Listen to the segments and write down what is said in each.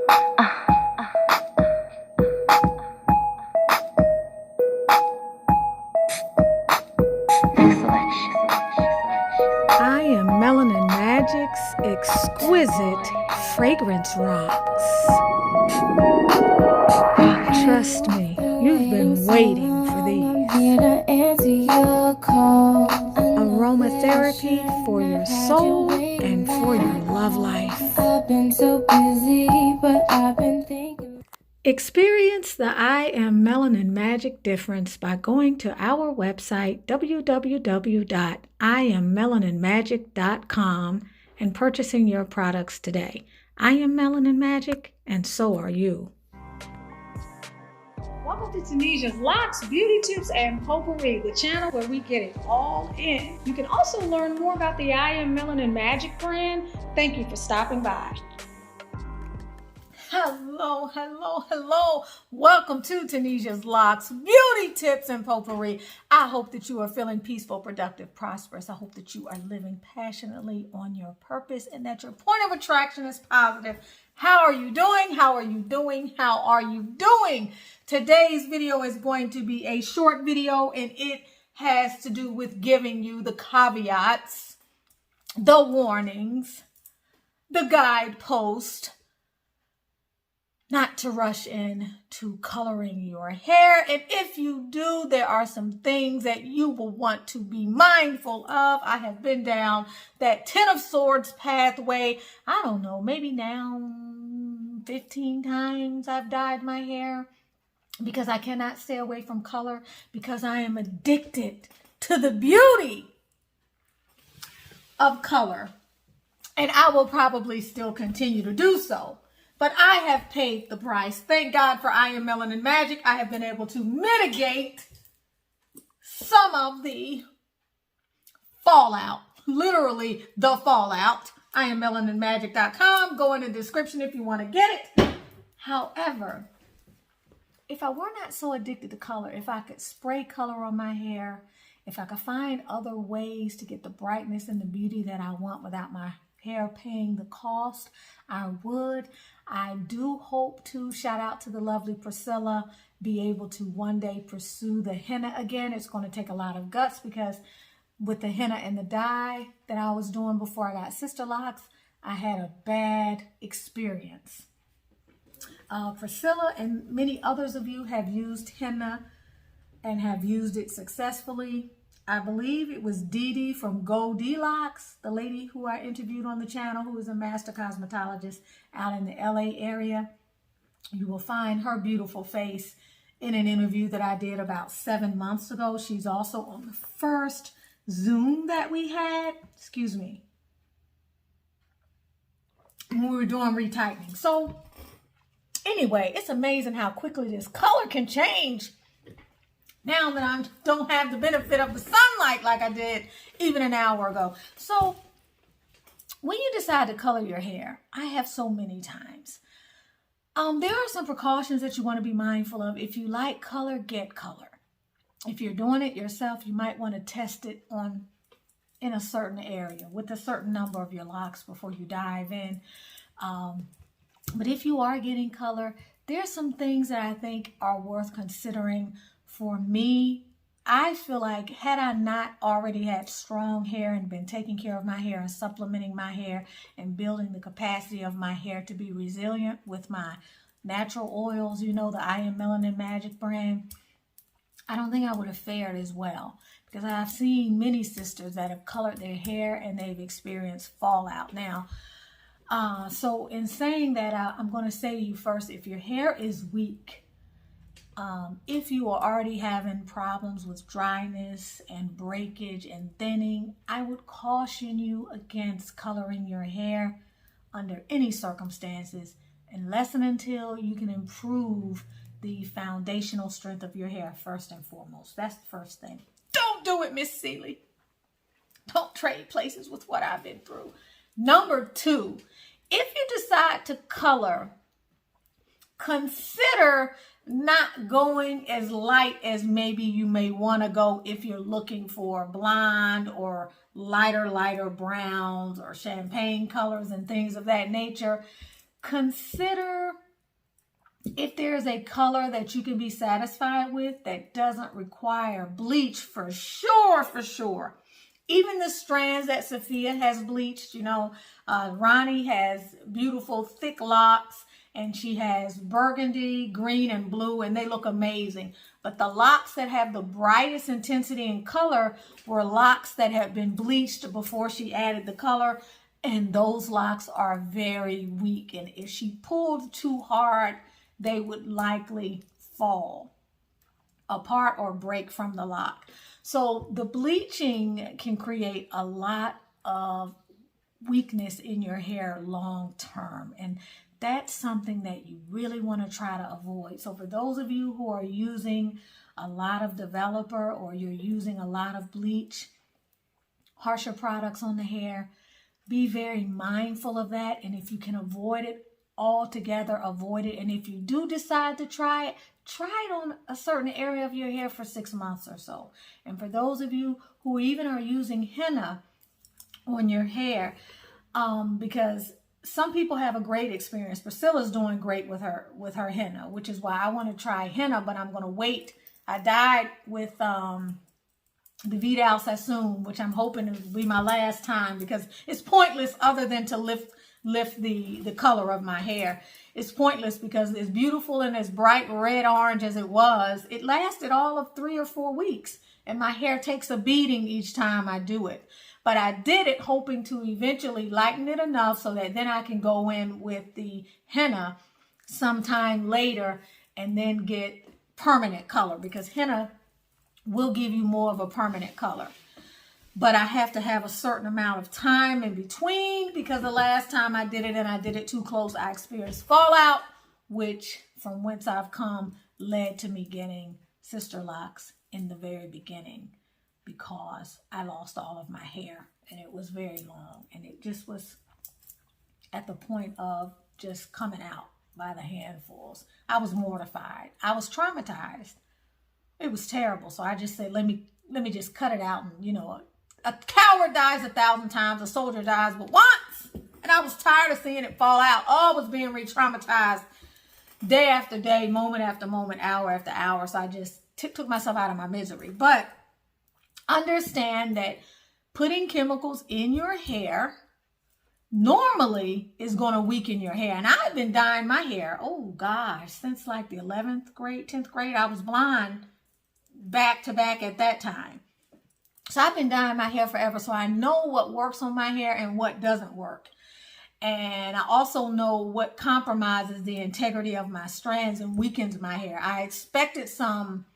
I am Melanin Magic's exquisite fragrance rocks. Trust me, you've been waiting for these. Aromatherapy for your soul and for your love life. I've been so busy, but I've been thinking. Experience the I Am Melanin Magic difference by going to our website www.IamMelaninMagic.com and purchasing your products today. I am Melanin Magic, and so are you. Welcome to Tunisia's Locs, Beauty Tips, and Potpourri, the channel where we get it all in. You can also learn more about the I Am Melanin Magic brand. Thank you for stopping by. Hello, hello, hello. Welcome to Tunisia's Locs, Beauty Tips and Potpourri. I hope that you are feeling peaceful, productive, prosperous. I hope that you are living passionately on your purpose and that your point of attraction is positive. How are you doing? How are you doing? How are you doing? Today's video is going to be a short video, and it has to do with giving you the caveats, the warnings, the guidepost, not to rush in to coloring your hair. And if you do, there are some things that you will want to be mindful of. I have been down that 10 of Swords pathway. I don't know, maybe now 15 times I've dyed my hair because I cannot stay away from color, because I am addicted to the beauty of color. And I will probably still continue to do so. But I have paid the price. Thank God for I Am Melanin Magic. I have been able to mitigate some of the fallout. Literally the fallout. IamMelaninMagic.com. Go in the description if you want to get it. However, if I were not so addicted to color, if I could spray color on my hair, if I could find other ways to get the brightness and the beauty that I want without my hair paying the cost, I would. I do hope to, shout out to the lovely Priscilla, be able to one day pursue the henna again. It's going to take a lot of guts, because with the henna and the dye that I was doing before I got Sisterlocks, I had a bad experience. Priscilla and many others of you have used henna and have used it successfully. I believe it was Dee Dee from Locs, the lady who I interviewed on the channel, who is a master cosmetologist out in the LA area. You will find her beautiful face in an interview that I did about 7 months ago. She's also on the first Zoom that we had, when we were doing retightening. So anyway, it's amazing how quickly this color can change now that I don't have the benefit of the sunlight like I did even an hour ago. So when you decide to color your hair, I have so many times. There are some precautions that you want to be mindful of. If you like color, get color. If you're doing it yourself, you might want to test it in a certain area with a certain number of your locks before you dive in. But if you are getting color, there's some things that I think are worth considering. For me, I feel like had I not already had strong hair and been taking care of my hair and supplementing my hair and building the capacity of my hair to be resilient with my natural oils, you know, the I Am Melanin Magic brand, I don't think I would have fared as well, because I've seen many sisters that have colored their hair and they've experienced fallout. Now, so in saying that, I'm going to say to you first, if your hair is weak, if you are already having problems with dryness and breakage and thinning, I would caution you against coloring your hair under any circumstances unless and until you can improve the foundational strength of your hair first and foremost. That's the first thing. Don't do it, Miss Seeley. Don't trade places with what I've been through. Number two, if you decide to color, consider not going as light as maybe you may want to go if you're looking for blonde or lighter browns or champagne colors and things of that nature. Consider if there's a color that you can be satisfied with that doesn't require bleach, for sure, for sure. Even the strands that Sophia has bleached, you know, Ronnie has beautiful thick locks, and she has burgundy, green, and blue, and they look amazing. But the locks that have the brightest intensity in color were locks that had been bleached before she added the color, and those locks are very weak. And if she pulled too hard, they would likely fall apart or break from the lock. So the bleaching can create a lot of weakness in your hair long term, and that's something that you really want to try to avoid. So for those of you who are using a lot of developer, or you're using a lot of bleach, harsher products on the hair, be very mindful of that. And if you can avoid it altogether, avoid it. And if you do decide to try it on a certain area of your hair for 6 months or so. And for those of you who even are using henna on your hair, because some people have a great experience. Priscilla's doing great with her henna, which is why I want to try henna, but I'm going to wait. I dyed with the Vidal Sassoon, which I'm hoping will be my last time, because it's pointless other than to lift the color of my hair. It's pointless because it's beautiful and as bright red orange as it was. It lasted all of 3 or 4 weeks, and my hair takes a beating each time I do it. But I did it hoping to eventually lighten it enough so that then I can go in with the henna sometime later and then get permanent color, because henna will give you more of a permanent color. But I have to have a certain amount of time in between, because the last time I did it and I did it too close, I experienced fallout, which from whence I've come led to me getting Sisterlocks in the very beginning, because I lost all of my hair and it was very long, and it just was at the point of just coming out by the handfuls. I was mortified. I was traumatized. It was terrible. So I just said, let me just cut it out. And, you know, a coward dies 1,000 times, a soldier dies but once. And I was tired of seeing it fall out. Oh, I was being re-traumatized day after day, moment after moment, hour after hour. So I just took myself out of my misery. But understand that putting chemicals in your hair normally is going to weaken your hair. And I've been dyeing my hair, oh gosh, since like the 11th grade, 10th grade. I was blonde back to back at that time. So I've been dyeing my hair forever. So I know what works on my hair and what doesn't work. And I also know what compromises the integrity of my strands and weakens my hair. I expected some,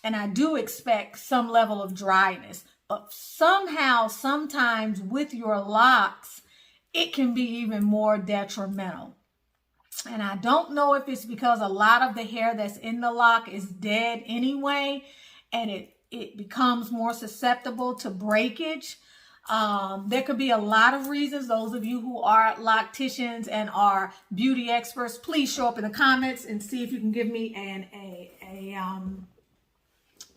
and I do expect some level of dryness. But somehow, sometimes with your locks, it can be even more detrimental. And I don't know if it's because a lot of the hair that's in the lock is dead anyway, and it becomes more susceptible to breakage. There could be a lot of reasons. Those of you who are locticians and are beauty experts, please show up in the comments and see if you can give me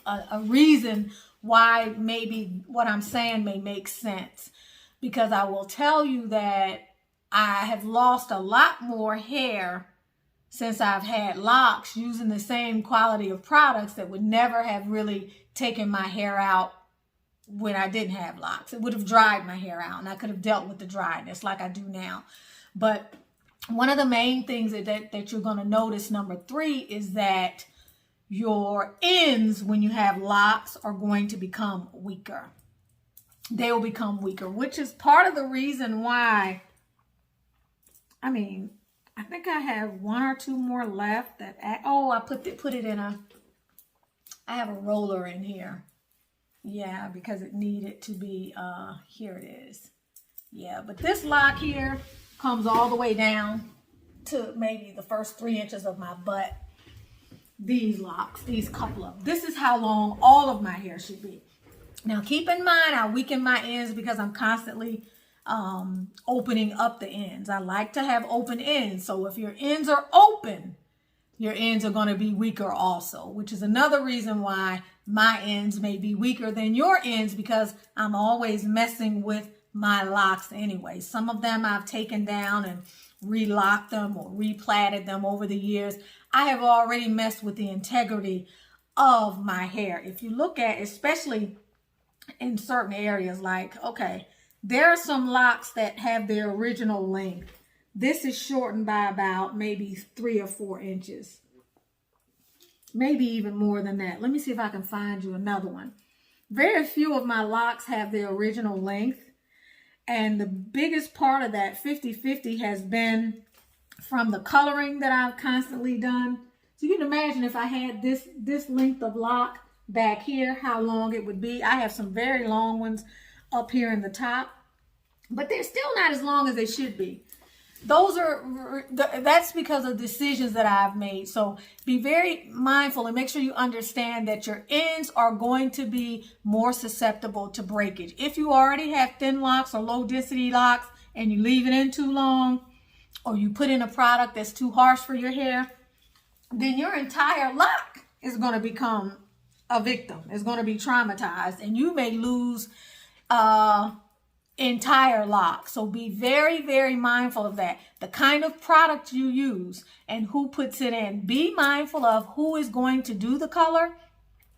a reason why maybe what I'm saying may make sense. Because I will tell you that I have lost a lot more hair since I've had locks using the same quality of products that would never have really taken my hair out when I didn't have locks. It would have dried my hair out, and I could have dealt with the dryness like I do now. But one of the main things that you're going to notice, number 3, is that your ends, when you have locks, are going to become weaker. They will become weaker, which is part of the reason why, I mean, I think I have 1 or 2 more left that, I put it in I have a roller in here. Yeah, because it needed to be, here it is. Yeah, but this lock here comes all the way down to maybe the first 3 inches of my butt. These locks, these couple of them. This is how long all of my hair should be. Now, keep in mind, I weaken my ends because I'm constantly opening up the ends. I like to have open ends. So if your ends are open, your ends are going to be weaker also, which is another reason why my ends may be weaker than your ends, because I'm always messing with my locks anyway. Some of them I've taken down and relocked them or replatted them over the years. I have already messed with the integrity of my hair. If you look at, especially in certain areas, like, okay, there are some locks that have their original length. This is shortened by about maybe 3 or 4 inches. Maybe even more than that. Let me see if I can find you another one. Very few of my locks have their original length. And the biggest part of that 50-50 has been from the coloring that I've constantly done. So you can imagine if I had this length of lock back here, how long it would be. I have some very long ones up here in the top, but they're still not as long as they should be. That's because of decisions that I've made. So be very mindful and make sure you understand that your ends are going to be more susceptible to breakage. If you already have thin locks or low density locks and you leave it in too long, or you put in a product that's too harsh for your hair, then your entire lock is going to become a victim. It's going to be traumatized, and you may lose entire lock. So be very, very mindful of that. The kind of product you use and who puts it in. Be mindful of who is going to do the color.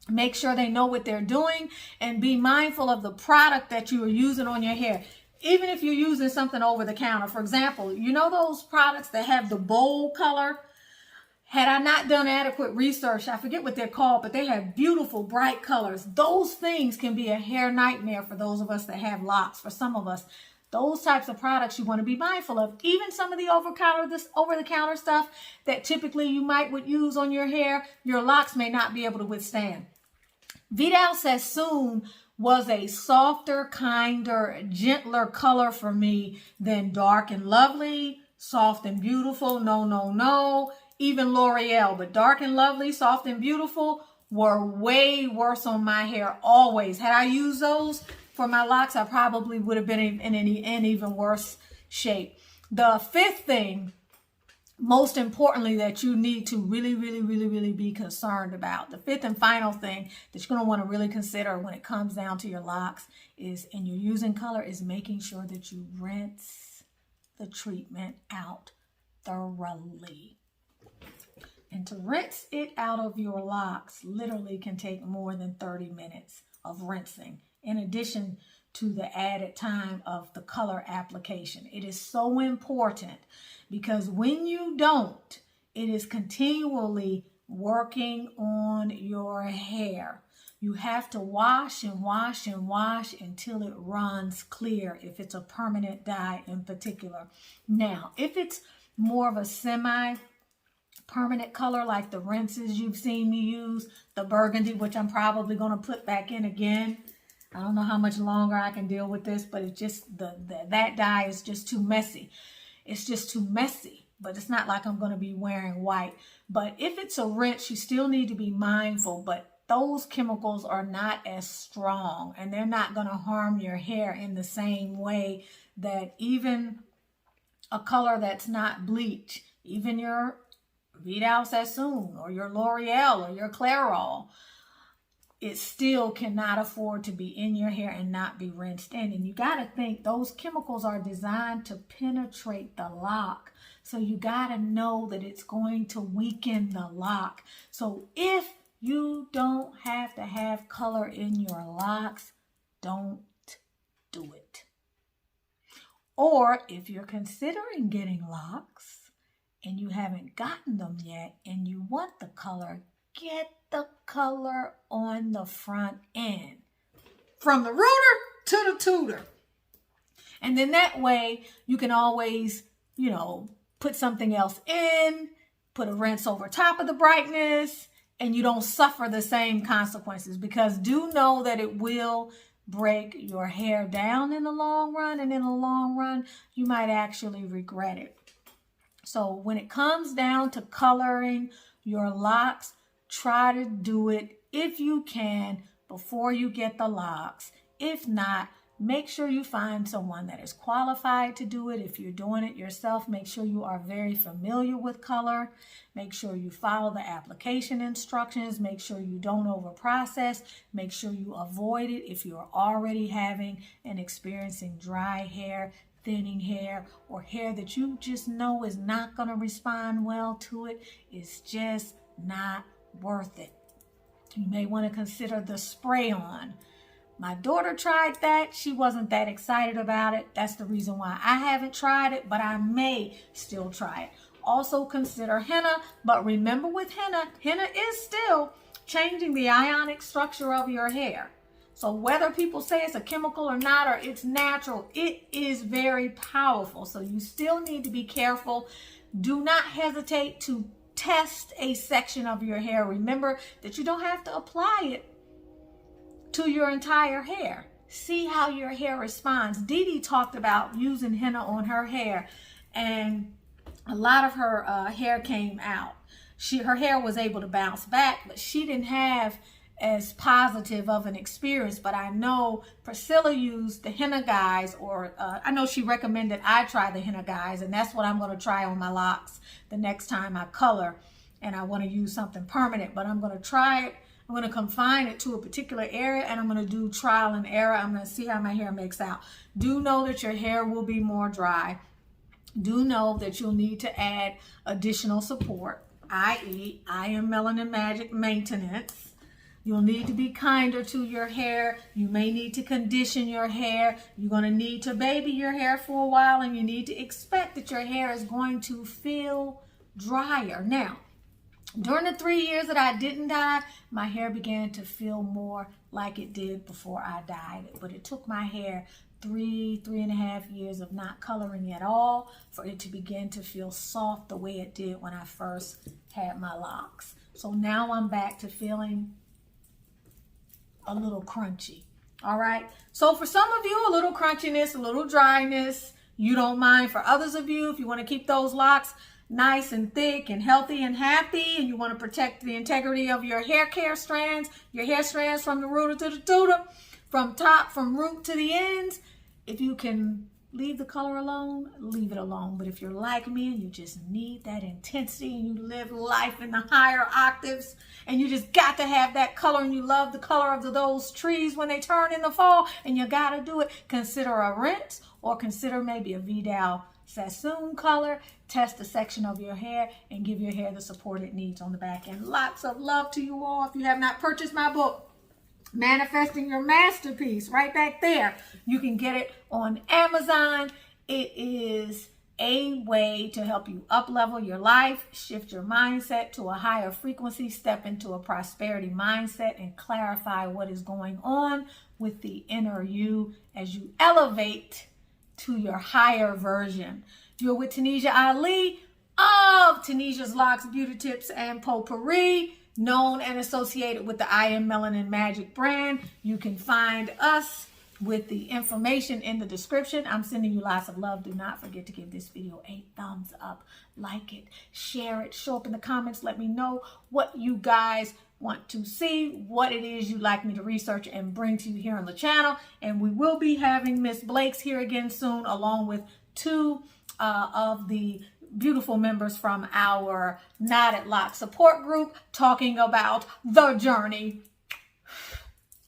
Make sure they know what they're doing, and be mindful of the product that you are using on your hair. Even if you're using something over the counter, for example, you know those products that have the bold color? Had I not done adequate research, I forget what they're called, but they have beautiful, bright colors. Those things can be a hair nightmare for those of us that have locks. For some of us, those types of products you want to be mindful of. Even some of the over-the-counter stuff that typically you would use on your hair, your locks may not be able to withstand. Vidal Sassoon was a softer, kinder, gentler color for me than Dark and Lovely, Soft and Beautiful, no. Even L'Oreal, but Dark and Lovely, Soft and Beautiful were way worse on my hair always. Had I used those for my locks, I probably would have been in an even worse shape. The fifth thing, most importantly, that you need to really be concerned about, the fifth and final thing that you're going to want to really consider when it comes down to your locks is, and you're using color, is making sure that you rinse the treatment out thoroughly. And to rinse it out of your locks literally can take more than 30 minutes of rinsing, in addition to the added time of the color application. It is so important because when you don't, it is continually working on your hair. You have to wash and wash and wash until it runs clear, if it's a permanent dye in particular. Now, if it's more of a semi-permanent color like the rinses you've seen me use, the burgundy, which I'm probably going to put back in again. I don't know how much longer I can deal with this, but it's just that dye is just too messy. It's just too messy, but it's not like I'm going to be wearing white. But if it's a rinse, you still need to be mindful, but those chemicals are not as strong and they're not going to harm your hair in the same way that even a color that's not bleach, even your Vidal Sassoon or your L'Oreal or your Clairol, it still cannot afford to be in your hair and not be rinsed in. And you got to think those chemicals are designed to penetrate the lock. So you got to know that it's going to weaken the lock. So if you don't have to have color in your locks, don't do it. Or if you're considering getting locks and you haven't gotten them yet and you want the color, get the color on the front end. From the rooter to the tutor. And then that way you can always, put something else in, put a rinse over top of the brightness, and you don't suffer the same consequences, because do know that it will break your hair down in the long run, and in the long run, you might actually regret it. So when it comes down to coloring your locks, try to do it if you can before you get the locks. If not, make sure you find someone that is qualified to do it. If you're doing it yourself, make sure you are very familiar with color. Make sure you follow the application instructions. Make sure you don't overprocess. Make sure you avoid it if you're already having and experiencing dry hair, thinning hair, or hair that you just know is not going to respond well to it. It's just not worth it. You may want to consider the spray-on. My daughter tried that. She wasn't that excited about it. That's the reason why I haven't tried it, but I may still try it. Also consider henna, but remember with henna, henna is still changing the ionic structure of your hair. So whether people say it's a chemical or not, or it's natural, it is very powerful. So you still need to be careful. Do not hesitate to test a section of your hair. Remember that you don't have to apply it to your entire hair. See how your hair responds. Dee Dee talked about using henna on her hair, and a lot of her hair came out. Her hair was able to bounce back, but she didn't have as positive of an experience. But I know Priscilla used the henna guys, or I know she recommended I try the henna guys, and that's what I'm going to try on my locks the next time I color, and I want to use something permanent. But I'm going to try it. I'm going to confine it to a particular area, and I'm going to do trial and error. I'm going to see how my hair makes out. Do know that your hair will be more dry. Do know that you'll need to add additional support, i.e. I Am Melanin Magic maintenance. You'll need to be kinder to your hair. You may need to condition your hair. You're going to need to baby your hair for a while, and you need to expect that your hair is going to feel drier. Now, during the 3 years that I didn't dye, my hair began to feel more like it did before I dyed it. But it took my hair 3.5 years of not coloring at all for it to begin to feel soft the way it did when I first had my locks. So now I'm back to feeling a little crunchy. All right. So for some of you, a little crunchiness, a little dryness, you don't mind. For others of you, if you want to keep those locks nice and thick and healthy and happy, and you want to protect the integrity of your hair care strands, your hair strands from the rooter to the tutor, from root to the ends, if you can leave the color alone, leave it alone. But if you're like me and you just need that intensity, and you live life in the higher octaves, and you just got to have that color, and you love the color of those trees when they turn in the fall, and you got to do it, consider a rinse, or consider maybe a Vidal Sassoon color. Test a section of your hair and give your hair the support it needs on the back end. Lots of love to you all. If you have not purchased my book, Manifesting Your Masterpiece, right back there, you can get it on Amazon. It is a way to help you up-level your life, shift your mindset to a higher frequency, step into a prosperity mindset, and clarify what is going on with the inner you as you elevate to your higher version. You're with Tanisha Ali of Tanisha's Locks, Beauty Tips, and Potpourri, known and associated with the I Am Melanin Magic brand. You can find us with the information in the description. I'm sending you lots of love. Do not forget to give this video a thumbs up, like it, share it, show up in the comments. Let me know what you guys want to see, what it is you'd like me to research and bring to you here on the channel. And we will be having Miss Blake's here again soon, along with two of the beautiful members from our Knotted Lock support group, talking about the journey.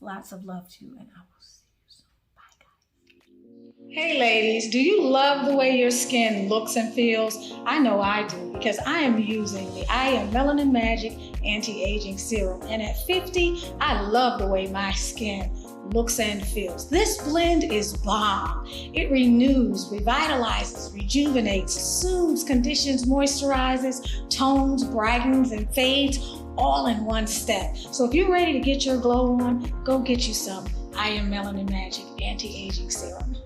Lots of love to you, and I will see you soon. Bye, guys. Hey ladies, do you love the way your skin looks and feels? I know I do, because I am using the I Am Melanin Magic Anti-Aging Serum, and at 50, I love the way my skin looks and feels. This blend is bomb. It renews, revitalizes, rejuvenates, soothes, conditions, moisturizes, tones, brightens, and fades, all in one step. So if you're ready to get your glow on, go get you some I Am Melanin Magic Anti-Aging Serum.